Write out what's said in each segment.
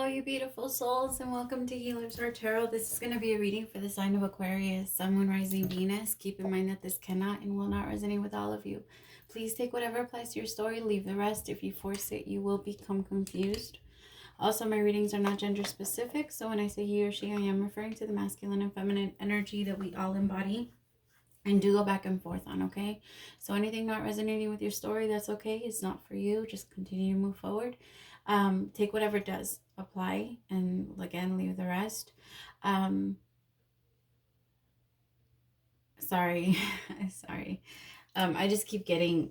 Hello, you beautiful souls, and welcome to Healers Heart Tarot. This is going to be a reading for the sign of Aquarius, Sun, Moon, Rising, Venus. Keep in mind that this cannot and will not resonate with all of you. Please take whatever applies to your story, leave the rest. If you force it, you will become confused. Also, my readings are not gender specific, so when I say he or she, I am referring to the masculine and feminine energy that we all embody and do go back and forth on, okay? So anything not resonating with your story, that's okay. It's not for you. Just continue to move forward. Take whatever does apply, and again, leave the rest. Sorry. Sorry. I just keep getting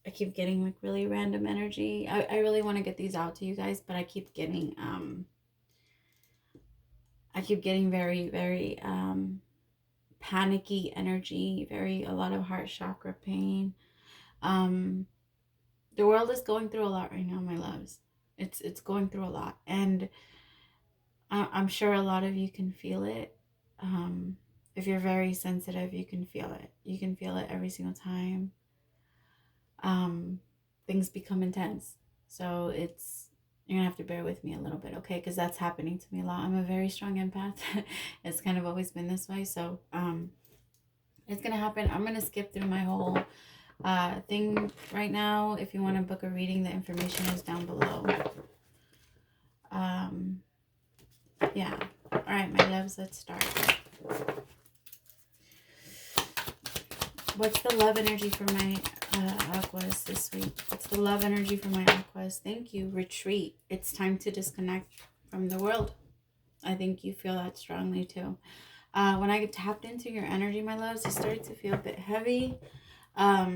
like really random energy. I really want to get these out to you guys, but I keep getting very, very panicky energy, a lot of heart chakra pain. The world is going through a lot right now, my loves. It's going through a lot, and I'm sure a lot of you can feel it. If you're very sensitive, you can feel it. You can feel it every single time things become intense. So you're gonna have to bear with me a little bit, okay? Because that's happening to me a lot. I'm a very strong empath. It's kind of always been this way. So it's gonna happen. I'm gonna skip through my whole thing right now. If you want to book a reading, the information is down below. Yeah. All right, my loves, let's start. What's the love energy for my Aquas this week? What's the love energy for my Aquas? Thank you. Retreat. It's time to disconnect from the world. I think you feel that strongly too. When I tapped into your energy, my loves, it started to feel a bit heavy. A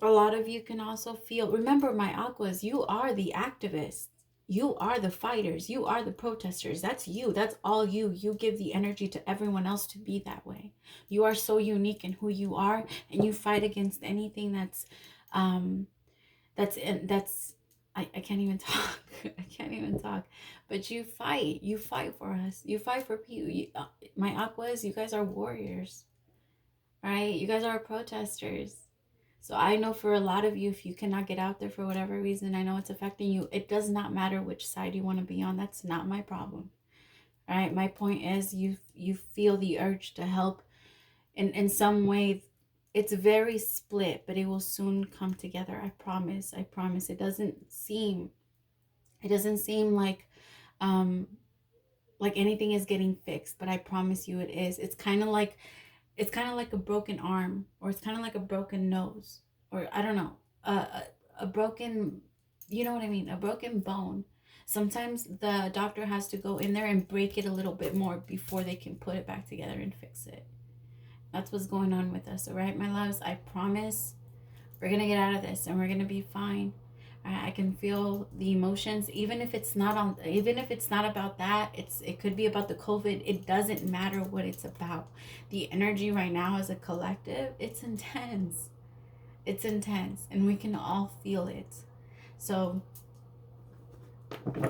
lot of you can also feel, remember my Aquas, you are the activists. You are the fighters. You are the protesters. That's you. That's all you. You give the energy to everyone else to be that way. You are so unique in who you are, and you fight against anything I can't even talk. I can't even talk. But you fight. You fight for us. You fight for people. My Aquas, you guys are warriors. Right? You guys are protesters. So I know for a lot of you, if you cannot get out there for whatever reason, I know it's affecting you. It does not matter which side you want to be on. That's not my problem. All right. My point is you feel the urge to help in some way. It's very split, but it will soon come together. I promise. I promise. It doesn't seem like anything is getting fixed, but I promise you it is. It's kind of like a broken arm, or it's kind of like a broken nose, or I don't know, a broken, you know what I mean, a broken bone. Sometimes the doctor has to go in there and break it a little bit more before they can put it back together and fix it. That's what's going on with us, all right, my loves? I promise we're gonna get out of this, and we're gonna be fine. I can feel the emotions, even if it's not about that. It could be about the COVID. It doesn't matter what it's about. The energy right now as a collective, it's intense. It's intense, and we can all feel it. So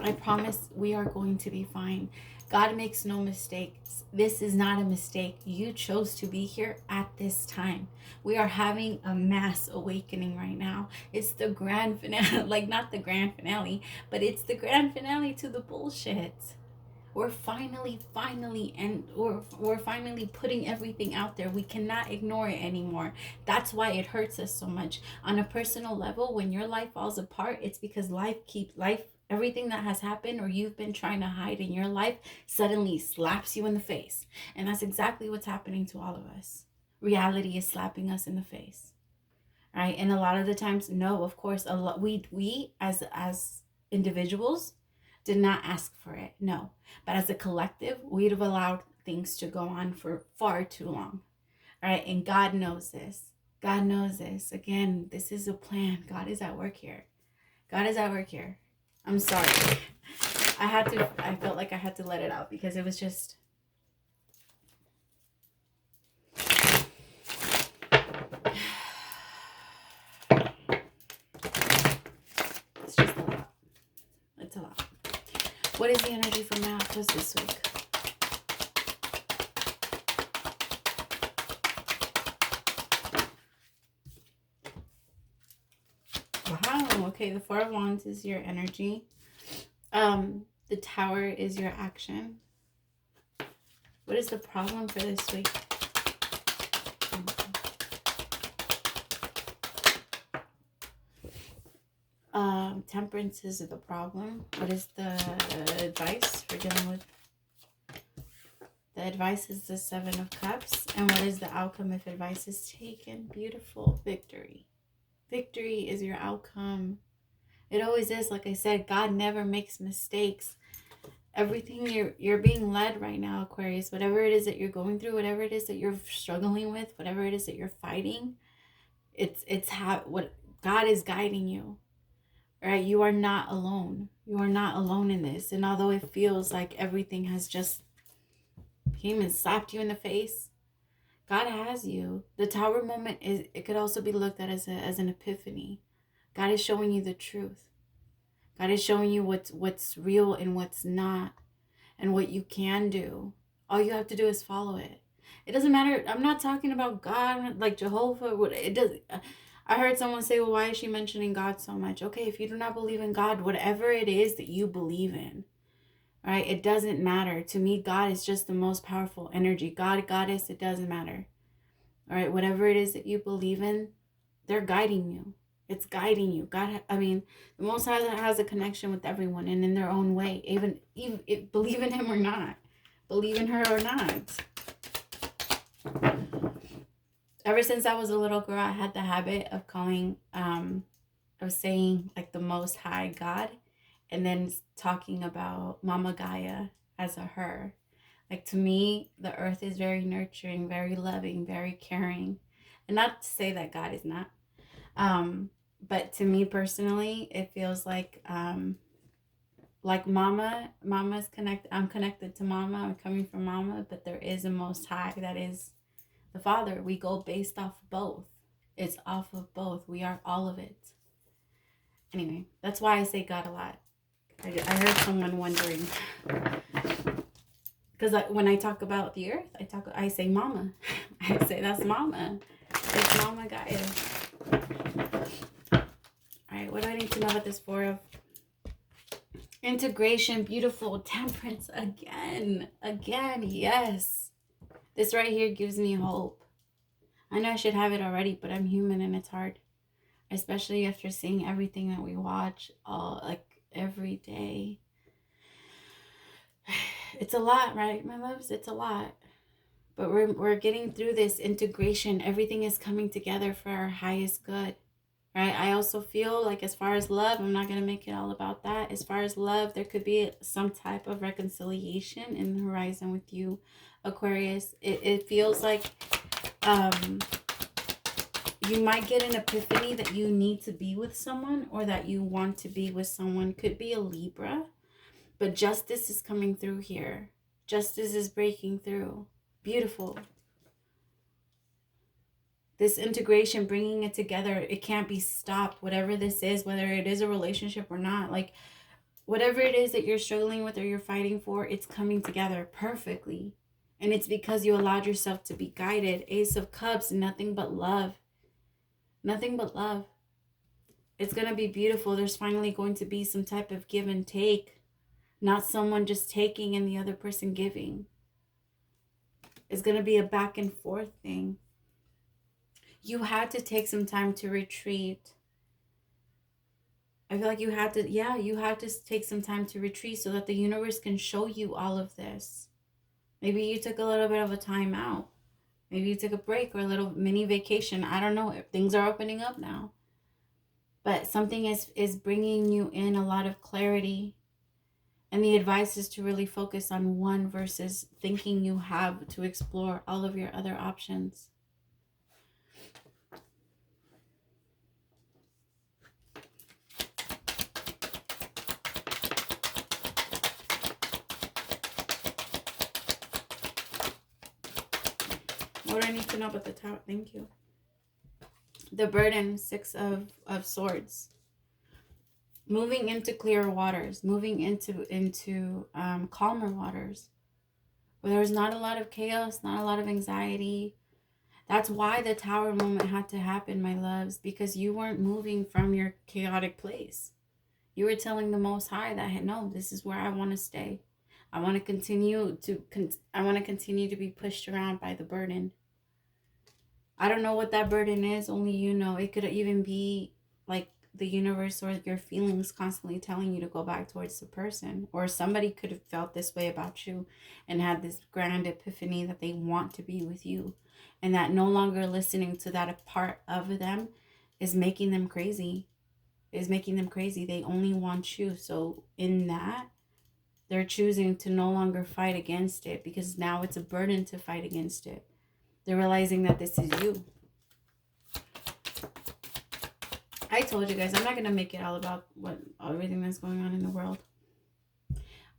I promise we are going to be fine. God makes no mistakes. This is not a mistake. You chose to be here at this time. We are having a mass awakening right now. It's the grand finale, like not the grand finale, but it's the grand finale to the bullshit. We're finally putting everything out there. We cannot ignore it anymore. That's why it hurts us so much. On a personal level, when your life falls apart, it's because everything that has happened or you've been trying to hide in your life suddenly slaps you in the face. And that's exactly what's happening to all of us. Reality is slapping us in the face. Right? And a lot of the times, no, of course, we as individuals did not ask for it. No. But as a collective, we'd have allowed things to go on for far too long. All right? And God knows this. God knows this. Again, this is a plan. God is at work here. God is at work here. I'm sorry. I felt like I had to let it out because it was just... It's just a lot. It's a lot. What is the energy for my Aquas this week? Wow. Okay, the Four of Wands is your energy. The Tower is your action. What is the problem for this week? Temperance is the problem. What is the advice for dealing with? The advice is the Seven of Cups. And what is the outcome if advice is taken? Beautiful. Victory. Victory is your outcome. It always is. Like I said, God never makes mistakes. Everything you're being led right now, Aquarius, whatever it is that you're going through, whatever it is that you're struggling with, whatever it is that you're fighting, it's how what God is guiding you. Right? You are not alone. You are not alone in this. And although it feels like everything has just came and slapped you in the face, God has you. The Tower moment is, it could also be looked at as an epiphany. God is showing you the truth. God is showing you what's real and what's not, and what you can do. All you have to do is follow it. It doesn't matter. I'm not talking about God like Jehovah. It does. I heard someone say, well, why is she mentioning God so much? Okay, if you do not believe in God, whatever it is that you believe in, right? It doesn't matter. To me, God is just the most powerful energy. God, Goddess, it doesn't matter. All right, whatever it is that you believe in, they're guiding you. It's guiding you. God, I mean, the Most High has a connection with everyone and in their own way. Even believe in him or not. Believe in her or not. Ever since I was a little girl, I had the habit of calling, of saying like the Most High God, and then talking about Mama Gaia as a her. Like, to me, the earth is very nurturing, very loving, very caring. And not to say that God is not. But to me personally, it feels like Mama's connected. I'm connected to Mama. I'm coming from Mama, but there is a Most High that is the Father. We go based off of both. It's off of both. We are all of it. Anyway, that's why I say God a lot. I heard someone wondering, because when I talk about the earth, I say Mama. I say that's Mama. It's Mama Gaia. All right, what do I need to know about this Four of Integration? Beautiful. Temperance again, yes. This right here gives me hope. I know I should have it already, but I'm human and it's hard, especially after seeing everything that we watch every day. It's a lot, right, my loves? It's a lot. But we're getting through this integration. Everything is coming together for our highest good. Right? I also feel like, as far as love, I'm not going to make it all about that. As far as love, there could be some type of reconciliation in the horizon with you, Aquarius. It feels like you might get an epiphany that you need to be with someone, or that you want to be with someone. Could be a Libra. But justice is coming through here. Justice is breaking through. Beautiful. This integration, bringing it together, it can't be stopped. Whatever this is, whether it is a relationship or not, like whatever it is that you're struggling with or you're fighting for, it's coming together perfectly. And it's because you allowed yourself to be guided. Ace of Cups, nothing but love. Nothing but love. It's going to be beautiful. There's finally going to be some type of give and take. Not someone just taking and the other person giving. It's going to be a back and forth thing. You had to take some time to retreat. I feel like you had to take some time to retreat so that the universe can show you all of this. Maybe you took a little bit of a time out. Maybe you took a break or a little mini vacation. I don't know. Things are opening up now. But something is bringing you in a lot of clarity. And the advice is to really focus on one versus thinking you have to explore all of your other options. What do I need to know about the Tower? Thank you. The burden, Six of Swords. Moving into clearer waters. Moving into calmer waters. Where there's not a lot of chaos, not a lot of anxiety. That's why the Tower moment had to happen, my loves. Because you weren't moving from your chaotic place. You were telling the Most High that, no, this is where I want to stay. I want to continue to be pushed around by the burden. I don't know what that burden is. Only you know. It could even be like the universe or your feelings constantly telling you to go back towards the person. Or somebody could have felt this way about you and had this grand epiphany that they want to be with you. And that no longer listening to that part of them is making them crazy. They only want you. So in that, they're choosing to no longer fight against it because now it's a burden to fight against it. They're realizing that this is you. I told you guys, I'm not going to make it all about everything that's going on in the world.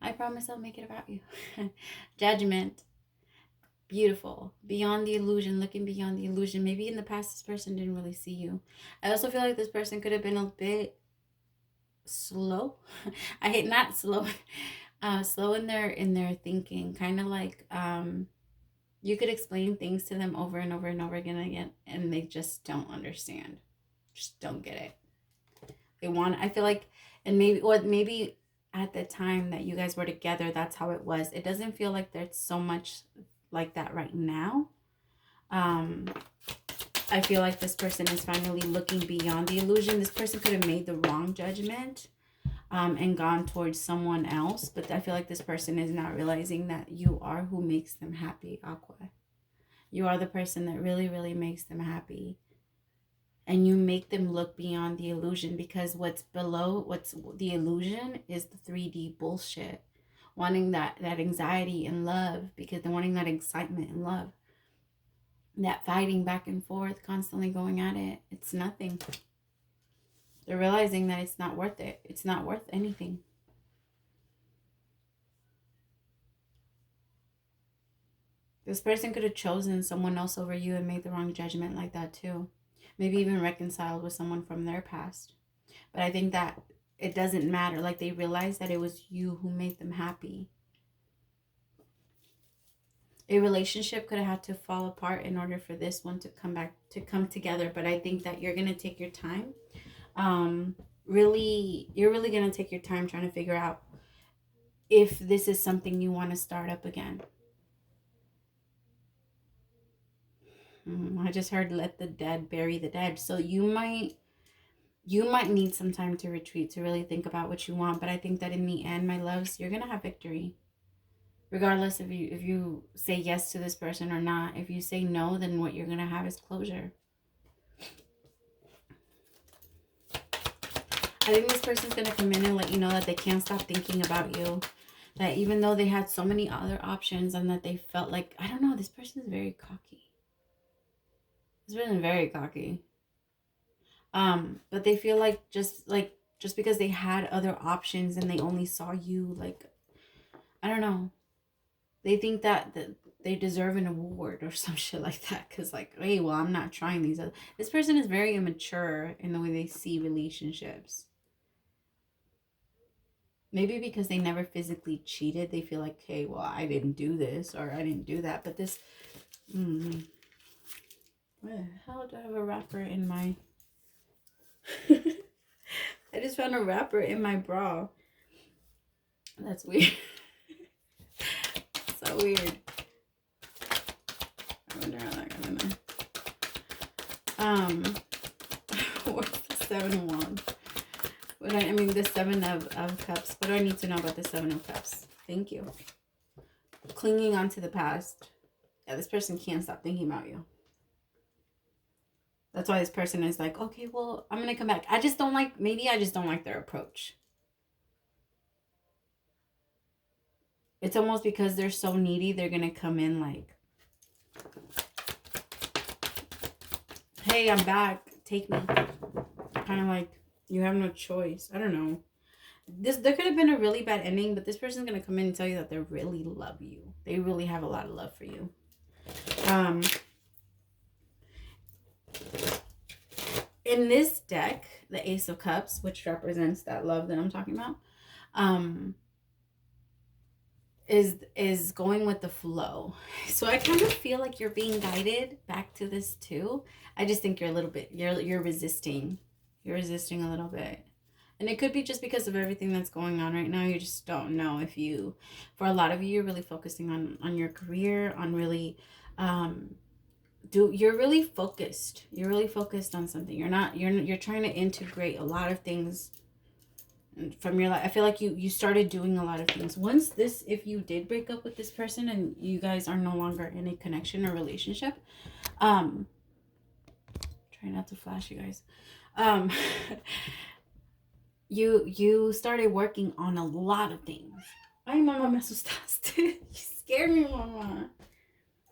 I promise I'll make it about you. Judgment. Beautiful. Beyond the illusion, looking beyond the illusion. Maybe in the past this person didn't really see you. I also feel like this person could have been a bit slow. I hate not slow. Slow in their thinking. Kind of like you could explain things to them over and over and over again, and they just don't understand. Just don't get it. I feel like, and maybe at the time that you guys were together, that's how it was. It doesn't feel like there's so much like that right now. I feel like this person is finally looking beyond the illusion. This person could have made the wrong judgment and gone towards someone else. But I feel like this person is not realizing that you are who makes them happy, Aqua. You are the person that really, really makes them happy. And you make them look beyond the illusion, because what's the illusion is the 3D bullshit. Wanting that anxiety and love, because they're wanting that excitement and love. That fighting back and forth, constantly going at it. It's nothing. They're realizing that it's not worth it. It's not worth anything. This person could have chosen someone else over you and made the wrong judgment like that too. Maybe even reconciled with someone from their past. But I think that it doesn't matter. Like, they realized that it was you who made them happy. A relationship could have had to fall apart in order for this one to come together. But I think that you're going to take your time. You're really going to take your time trying to figure out if this is something you want to start up again. I just heard, let the dead bury the dead. So you might need some time to retreat, to really think about what you want. But I think that in the end, my loves, you're going to have victory. Regardless if you say yes to this person or not. If you say no, then what you're going to have is closure. I think this person's going to come in and let you know that they can't stop thinking about you. That even though they had so many other options and that they felt like, I don't know, this person is very cocky. This person is very cocky. But they feel like just because they had other options and they only saw you, like, I don't know. They think that they deserve an award or some shit like that. Because, like, hey, well, I'm not trying these other... This person is very immature in the way they see relationships. Maybe because they never physically cheated, they feel like, hey, well, I didn't do this or I didn't do that. But this... Where the hell do I have a wrapper in my... I just found a wrapper in my bra. That's weird. So weird. I wonder how that got in there. What's the 7 of Wands? The 7 of Cups. What do I need to know about the 7 of Cups? Thank you. Clinging on to the past. Yeah, this person can't stop thinking about you. That's why this person is like, okay, well, I'm going to come back. I just don't like their approach. It's almost because they're so needy, they're going to come in like, hey, I'm back. Take me. Kind of like, you have no choice. I don't know. There could have been a really bad ending, but this person's going to come in and tell you that they really love you. They really have a lot of love for you. In this deck, the Ace of Cups, which represents that love that I'm talking about, is going with the flow. So I kind of feel like you're being guided back to this too. I just think you're a little bit, you're resisting. You're resisting a little bit. And it could be just because of everything that's going on right now. You just don't know if you, for a lot of you, you're really focusing on your career, on really, you're really focused. You're really focused on something. You're trying to integrate a lot of things from your life. I feel like you started doing a lot of things. Once this, if you did break up with this person and you guys are no longer in a connection or relationship, try not to flash, you guys. You started working on a lot of things. Ay, mamá, me asustaste. You scared me, mamá.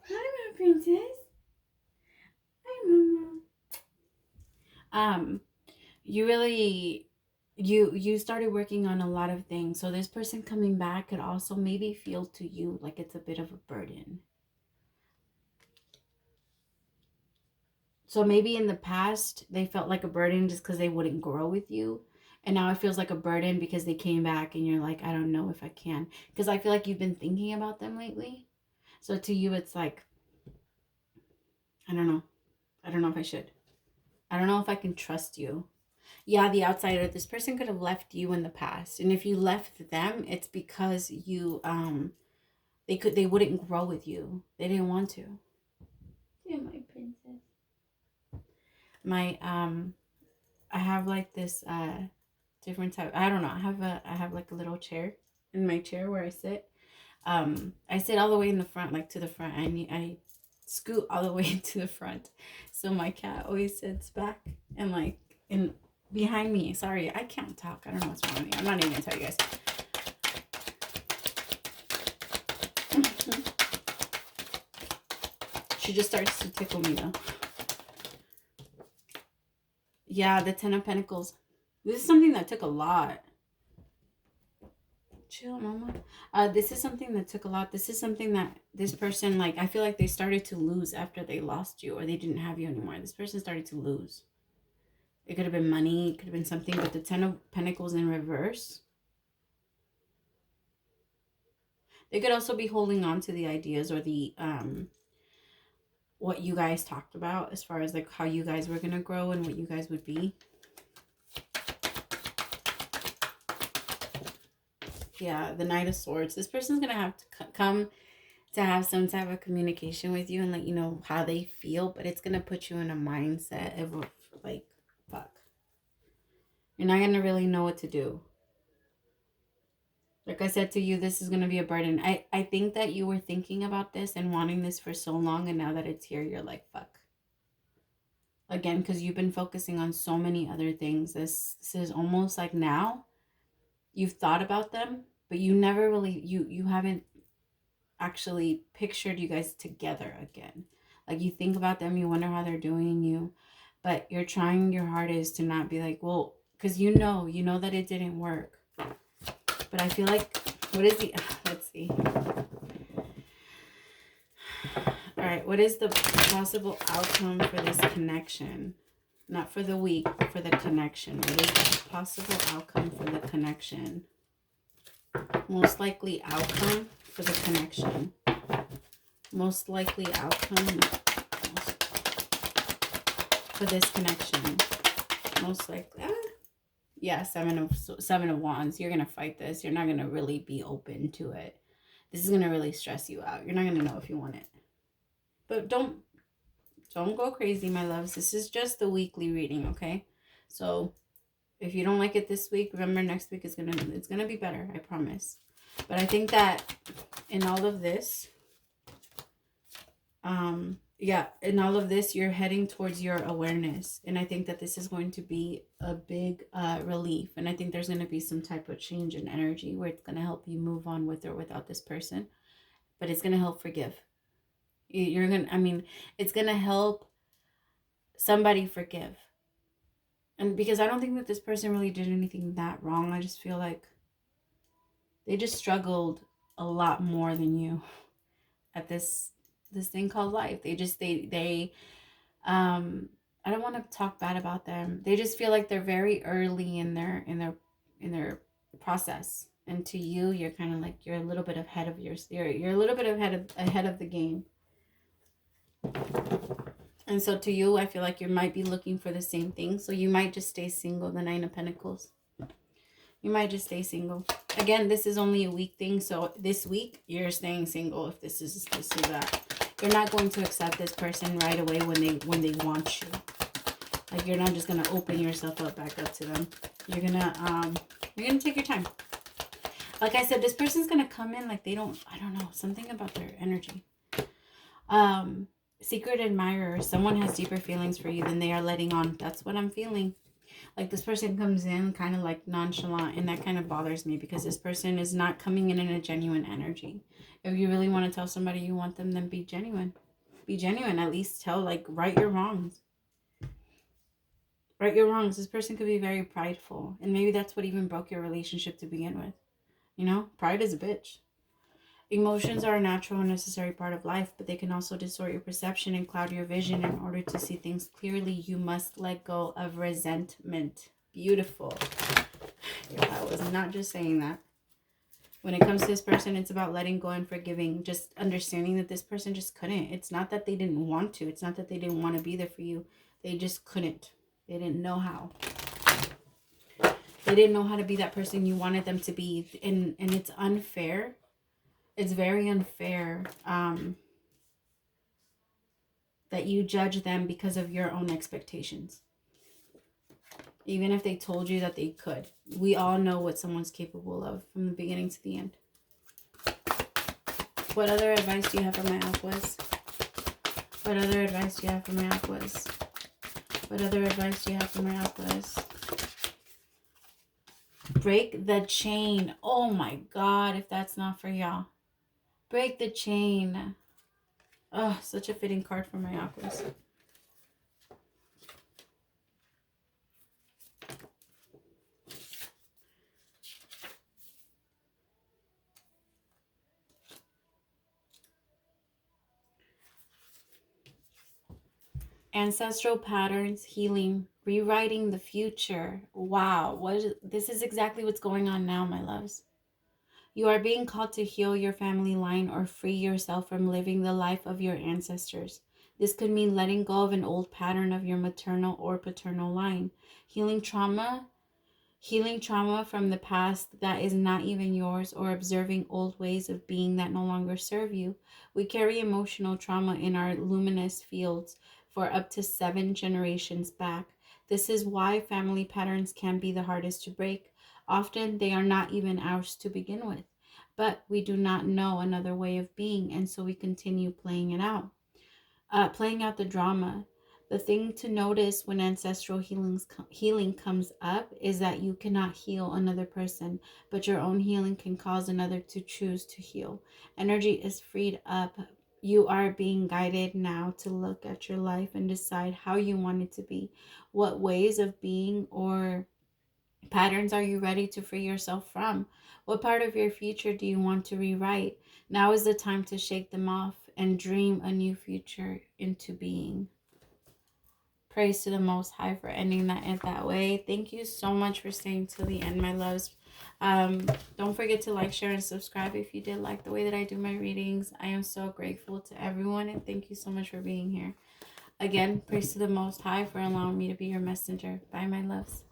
Hi, my princess. Hi, mama. You really, you started working on a lot of things. So this person coming back could also maybe feel to you like it's a bit of a burden. So maybe in the past they felt like a burden just because they wouldn't grow with you. And now it feels like a burden because they came back and you're like, I don't know if I can. Because I feel like you've been thinking about them lately. So to you, it's like, I don't know. I don't know if I should. I don't know if I can trust you. Yeah, the outsider. This person could have left you in the past. And if you left them, it's because you, they wouldn't grow with you. They didn't want to. Yeah, my princess. I have like this, different type. I don't know. I have like a little chair in my chair where I sit. I sit all the way in the front, like to the front. I scoot all the way to the front, so my cat always sits back and like in behind me. Sorry, I can't talk. I don't know what's wrong with me. I'm not even gonna tell you guys. She just starts to tickle me though. Yeah, the Ten of Pentacles. This is something that took a lot. Chill, mama. This is something that took a lot. This is something that this person, like, I feel like they started to lose after they lost you or they didn't have you anymore. This person started to lose. It could have been money. It could have been something. But the Ten of Pentacles in reverse. They could also be holding on to the ideas or the, what you guys talked about as far as, like, how you guys were going to grow and what you guys would be. Yeah, the Knight of Swords. This person's going to have to come to have some type of communication with you and let you know how they feel. But it's going to put you in a mindset of, like, fuck. You're not going to really know what to do. Like I said to you, this is going to be a burden. I think that you were thinking about this and wanting this for so long. And now that it's here, you're like, fuck. Again, because you've been focusing on so many other things. This is almost like now you've thought about them, but you never really, you haven't actually pictured you guys together again. Like you think about them, you wonder how they're doing you, but you're trying your hardest to not be like, well, because you know that it didn't work. But I feel like, what is the, let's see. All right, what is the possible outcome for this connection? Not for the week, but for the connection. What is the possible outcome for the connection? Most likely outcome for the connection. Most likely outcome for this connection. Most likely, yeah, seven of wands. You're gonna fight this. You're not gonna really be open to it. This is gonna really stress you out. You're not gonna know if you want it. But don't go crazy, my loves. This is just the weekly reading, okay? So if you don't like it this week, remember next week it's gonna be better. I promise. But I think that in all of this, yeah, in all of this, you're heading towards your awareness. And I think that this is going to be a big relief. And I think there's going to be some type of change in energy where it's going to help you move on with or without this person. But it's going to help forgive. It's going to help somebody forgive. And because I don't think that this person really did anything that wrong. I just feel like they just struggled a lot more than you at this thing called life. They I don't want to talk bad about them. They just feel like they're very early in their process. And to you, you're kind of like, you're a little bit ahead of you're a little bit ahead of the game. And so to you, I feel like you might be looking for the same thing. So you might just stay single, the Nine of Pentacles. You might just stay single. Again, this is only a week thing. So this week, you're staying single if this is that. You're not going to accept this person right away when they want you. Like, you're not just going to open yourself up back up to them. You're going to take your time. Like I said, this person's going to come in like I don't know, something about their energy. Secret admirer. Someone has deeper feelings for you than they are letting on. That's what I'm feeling. Like, this person comes in kind of like nonchalant, and that kind of bothers me because this person is not coming in a genuine energy. If you really want to tell somebody you want them, then be genuine. Be genuine. At least tell, like, right your wrongs. Right your wrongs. This person could be very prideful, and maybe that's what even broke your relationship to begin with. You know, pride is a bitch. Emotions are a natural and necessary part of life, but they can also distort your perception and cloud your vision. In order to see things clearly, you must let go of resentment. Beautiful. I was not just saying that. When it comes to this person, it's about letting go and forgiving. Just understanding that this person just couldn't. It's not that they didn't want to. It's not that they didn't want to be there for you. They just couldn't. They didn't know how. They didn't know how to be that person you wanted them to be. And it's unfair. It's very unfair that you judge them because of your own expectations. Even if they told you that they could. We all know what someone's capable of from the beginning to the end. What other advice do you have for my Aquas? What other advice do you have for my Aquas? What other advice do you have for my Aquas? Break the chain. Oh my God, if that's not for y'all. Break the chain. Oh, such a fitting card for my Aquas. Ancestral patterns, healing, rewriting the future. Wow, this is exactly what's going on now, my loves. You are being called to heal your family line or free yourself from living the life of your ancestors. This could mean letting go of an old pattern of your maternal or paternal line. Healing trauma from the past that is not even yours, or observing old ways of being that no longer serve you. We carry emotional trauma in our luminous fields for up to 7 generations back. This is why family patterns can be the hardest to break. Often they are not even ours to begin with, but we do not know another way of being, and so we continue playing it out. Playing out the drama. The thing to notice when ancestral healing comes up is that you cannot heal another person, but your own healing can cause another to choose to heal. Energy is freed up. You are being guided now to look at your life and decide how you want it to be. What ways of being or patterns are you ready to free yourself from? What part of your future do you want to rewrite? Now is the time to shake them off and dream a new future into being. Praise to the Most High for ending that way. Thank you so much for staying till the end, my loves. Don't forget to like, share, and subscribe if you did like the way that I do my readings. I am so grateful to everyone, and thank you so much for being here. Again, praise to the Most High for allowing me to be your messenger. Bye, my loves.